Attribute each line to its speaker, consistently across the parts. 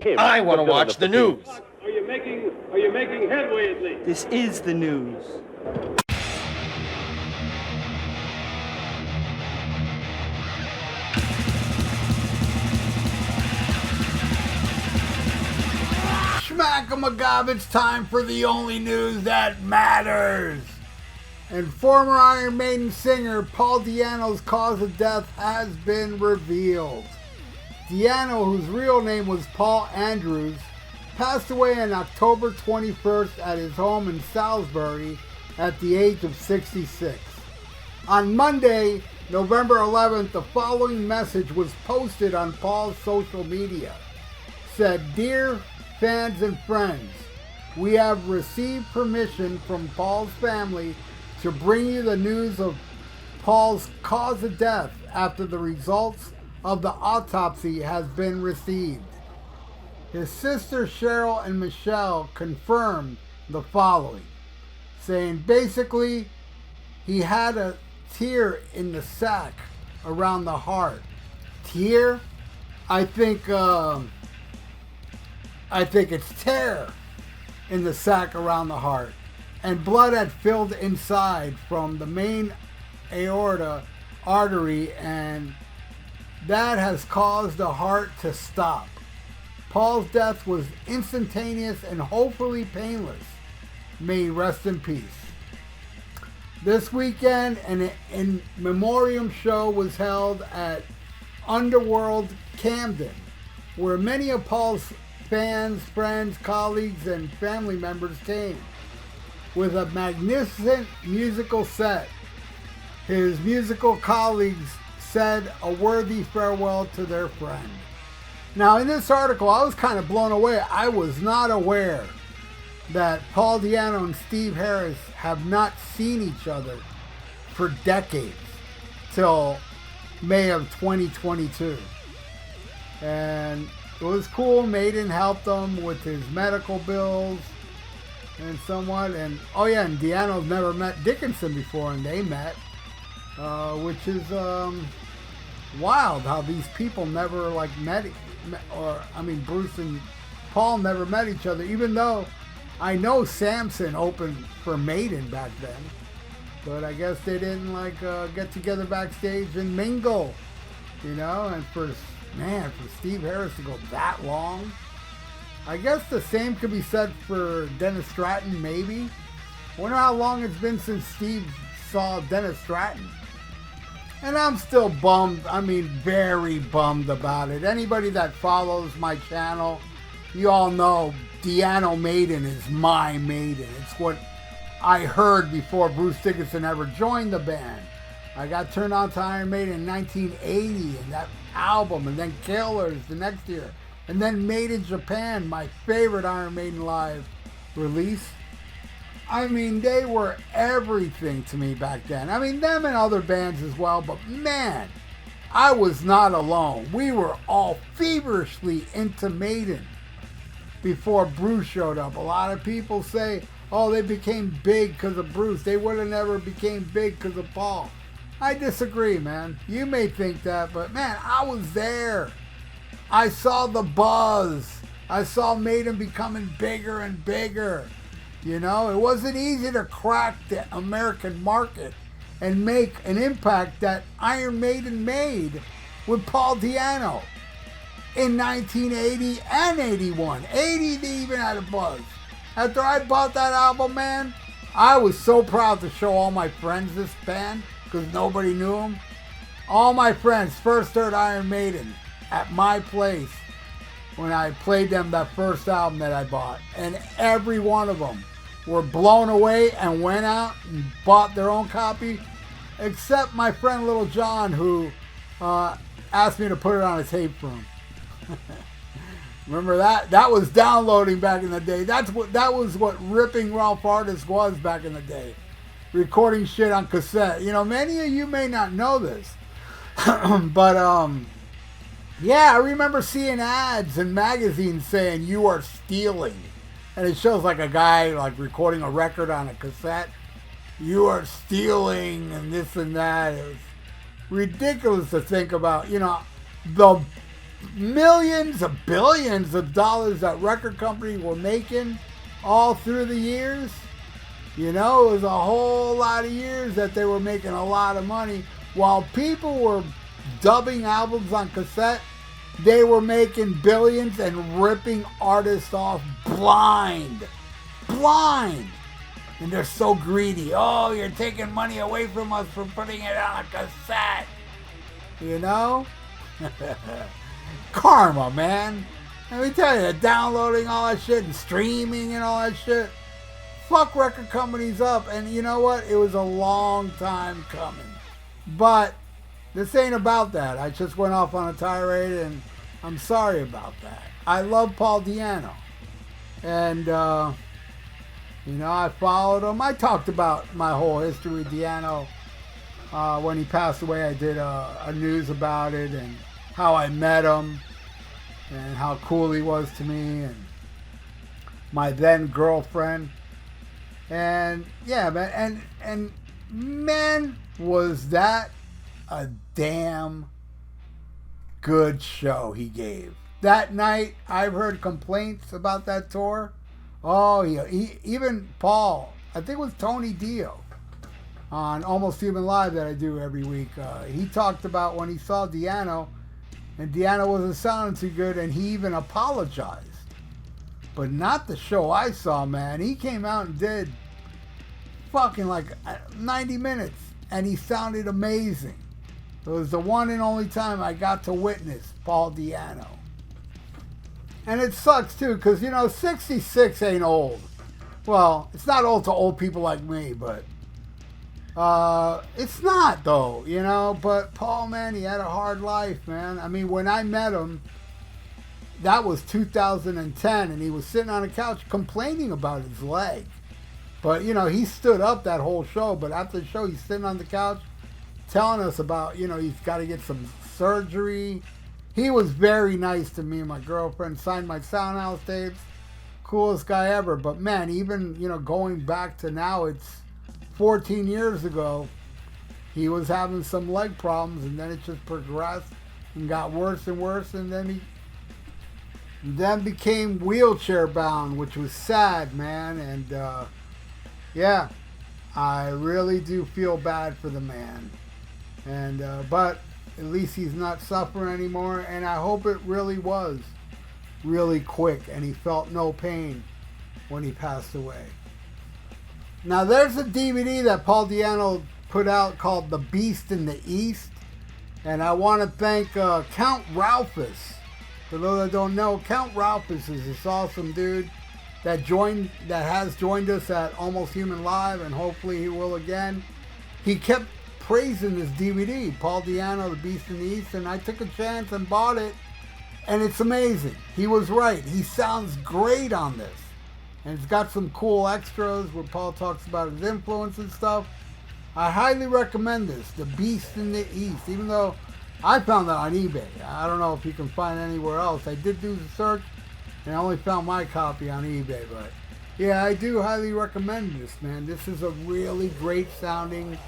Speaker 1: him.
Speaker 2: I want to watch the news.
Speaker 3: Are you making headway at least?
Speaker 4: This is the news.
Speaker 5: Schmack-a-magab, it's time for the only news that matters. And former Iron Maiden singer Paul Di'Anno's cause of death has been revealed. Di'Anno, whose real name was Paul Andrews, passed away on October 21st at his home in Salisbury at the age of 66. On Monday, November 11th, the following message was posted on Paul's social media. Said, "Dear fans and friends, we have received permission from Paul's family to bring you the news of Paul's cause of death after the results of the autopsy has been received." His sister Cheryl and Michelle confirmed the following, saying basically he had a tear in the sac around the heart. Tear? I think it's tear in the sac around the heart. And blood had filled inside from the main aorta artery, and that has caused the heart to stop. Paul's death was instantaneous and hopefully painless. May he rest in peace. This weekend, an in memoriam show was held at Underworld Camden, where many of Paul's fans, friends, colleagues, and family members came. With a magnificent musical set, his musical colleagues said a worthy farewell to their friend. Now, in this article, I was kind of blown away. I was not aware that Paul Di'Anno and Steve Harris have not seen each other for decades, till May of 2022. And it was cool. Maiden helped him with his medical bills and somewhat. And oh yeah, and Di'Anno's never met Dickinson before, and they met, which is wild how these people never met, or I mean Bruce and Paul never met each other, even though I know Samson opened for Maiden back then, but I guess they didn't get together backstage and mingle, and for Steve Harris to go that long, I guess the same could be said for Dennis Stratton, maybe. Wonder how long it's been since Steve saw Dennis Stratton. And I'm still bummed, very bummed about it. Anybody that follows my channel, you all know Di'Anno Maiden is my Maiden. It's what I heard before Bruce Dickinson ever joined the band. I got turned on to Iron Maiden in 1980, and that album, and then Killers the next year, and then Made in Japan, my favorite Iron Maiden live release. They were everything to me back then. Them and other bands as well, but man, I was not alone. We were all feverishly into Maiden before Bruce showed up. A lot of people say, oh, they became big because of Bruce. They would have never became big because of Paul. I disagree, man. You may think that, but man, I was there. I saw the buzz. I saw Maiden becoming bigger and bigger. It wasn't easy to crack the American market and make an impact that Iron Maiden made with Paul Di'Anno in 1980 and 81. 80, they even had a buzz. After I bought that album, man, I was so proud to show all my friends this band because nobody knew them. All my friends first heard Iron Maiden at my place when I played them that first album that I bought. And every one of them were blown away and went out and bought their own copy, except my friend Little John, who asked me to put it on a tape for him. Remember that? That was downloading back in the day. That was what ripping Ralph artist was back in the day. Recording shit on cassette. Many of you may not know this. But yeah, I remember seeing ads in magazines saying you are stealing. And it shows a guy recording a record on a cassette. You are stealing and this and that. It was ridiculous to think about, the millions of billions of dollars that record companies were making all through the years. You know, it was a whole lot of years that they were making a lot of money. While people were dubbing albums on cassette, they were making billions and ripping artists off blind. Blind. And they're so greedy. Oh, you're taking money away from us for putting it on a cassette. You know? Karma, man. Let me tell you, downloading all that shit and streaming and all that shit. Fuck record companies up. And you know what? It was a long time coming. But this ain't about that. I just went off on a tirade and I'm sorry about that. I love Paul Di'Anno. And, you know, I followed him. I talked about my whole history with Di'Anno. When he passed away, I did a news about it and how I met him and how cool he was to me and my then girlfriend. And yeah, man, and man, was that a damn good show he gave. That night, I've heard complaints about that tour. Oh, he even Paul, I think it was Tony Dio on Almost Human Live that I do every week. He talked about when he saw Di'Anno, and Di'Anno wasn't sounding too good, and he even apologized. But not the show I saw, man. He came out and did fucking like 90 minutes, and he sounded amazing. It was the one and only time I got to witness Paul Di'Anno. And it sucks too, because, you know, 66 ain't old. Well, it's not old to old people like me, but it's not though, you know. But Paul, man, he had a hard life, man. I mean, when I met him, that was 2010, and he was sitting on a couch complaining about his leg. But, you know, he stood up that whole show, but after the show, he's sitting on the couch telling us about, you know, he's got to get some surgery. He was very nice to me and my girlfriend, signed my Soundhouse tapes. Coolest guy ever. But man, even, you know, going back to now, it's 14 years ago, he was having some leg problems, and then it just progressed and got worse and worse, and then he then became wheelchair bound, which was sad, man. And yeah, I really do feel bad for the man. And but at least he's not suffering anymore, and I hope it really was really quick and he felt no pain when he passed away. Now there's a DVD that Paul Di'Anno put out called The Beast in the East, and I want to thank Count Ralphus. For those that don't know, Count Ralphus is this awesome dude that has joined us at Almost Human Live, and hopefully he will again. He kept praising this DVD, Paul Di'Anno, The Beast in the East, and I took a chance and bought it, and it's amazing. He was right. He sounds great on this. And it's got some cool extras where Paul talks about his influence and stuff. I highly recommend this, The Beast in the East, even though I found that on eBay. I don't know if you can find it anywhere else. I did do the search, and I only found my copy on eBay, but yeah, I do highly recommend this, man. This is a really great sounding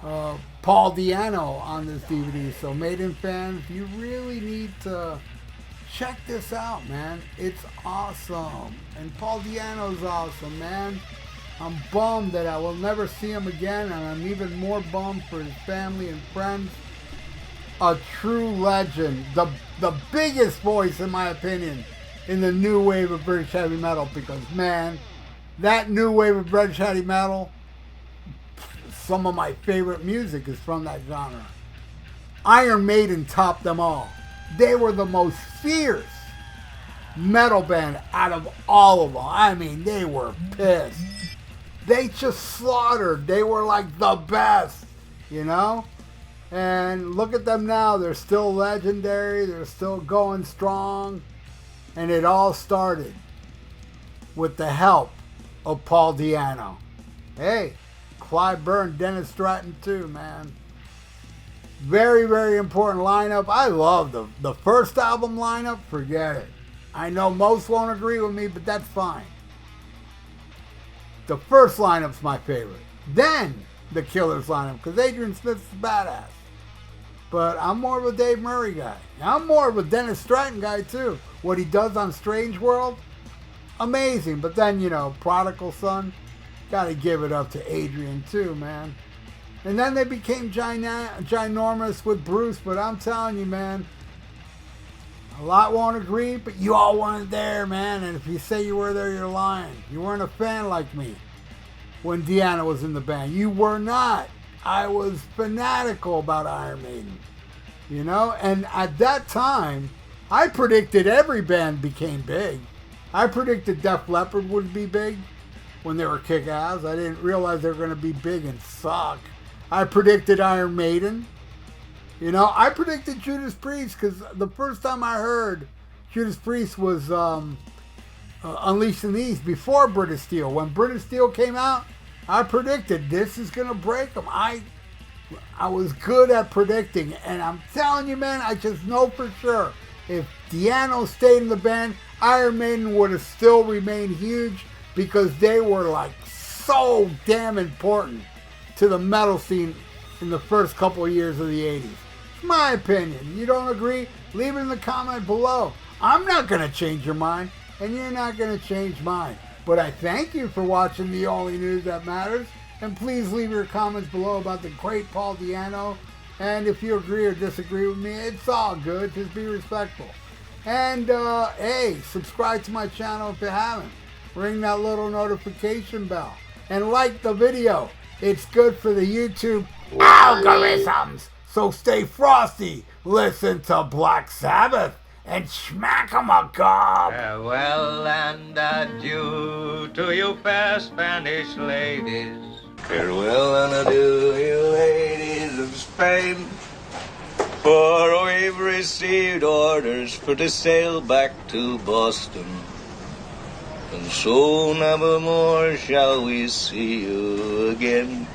Speaker 5: Paul Di'Anno on this DVD. So Maiden fans, you really need to check this out, man. It's awesome. And Paul Di'Anno's awesome, man. I'm bummed that I will never see him again, and I'm even more bummed for his family and friends. A true legend. The biggest voice, in my opinion, in the new wave of British heavy metal, because, man, that new wave of British heavy metal, some of my favorite music is from that genre. Iron Maiden topped them all. They were the most fierce metal band out of all of them. I mean, they were pissed. They just slaughtered. They were like the best, you know? And look at them now. They're still legendary. They're still going strong. And it all started with the help of Paul Di'Anno. Hey, Clive Burr, Dennis Stratton too, man. Very, very important lineup. I love the first album lineup. Forget it. I know most won't agree with me, but that's fine. The first lineup's my favorite. Then the Killers lineup, because Adrian Smith's a badass. But I'm more of a Dave Murray guy. I'm more of a Dennis Stratton guy too. What he does on Strange World, amazing. But then, you know, Prodigal Son, gotta give it up to Adrian too, man. And then they became ginormous with Bruce. But I'm telling you, man, a lot won't agree, but you all weren't there, man. And if you say you were there, you're lying. You weren't a fan like me when Deanna was in the band. You were not. I was fanatical about Iron Maiden, you know? And at that time, I predicted every band became big. I predicted Def Leppard would be big when they were kick-ass. I didn't realize they were going to be big and suck. I predicted Iron Maiden. You know, I predicted Judas Priest because the first time I heard Judas Priest was Unleash the Knees before British Steel. When British Steel came out, I predicted this is going to break them. I was good at predicting, and I'm telling you, man, I just know for sure if Deanna stayed in the band, Iron Maiden would have still remained huge because they were like so damn important to the metal scene in the first couple of years of the 80s. It's my opinion. You don't agree? Leave it in the comment below. I'm not going to change your mind, and you're not going to change mine. But I thank you for watching The Only News That Matters. And please leave your comments below about the great Paul Di'Anno. And if you agree or disagree with me, it's all good. Just be respectful. And, hey, subscribe to my channel if you haven't. Ring that little notification bell. And like the video. It's good for the YouTube algorithms. So stay frosty. Listen to Black Sabbath. And smack 'em a gob.
Speaker 1: Farewell and adieu to you fair Spanish ladies. Farewell and adieu, you ladies of Spain. For we've received orders for to sail back to Boston. And so never more shall we see you again.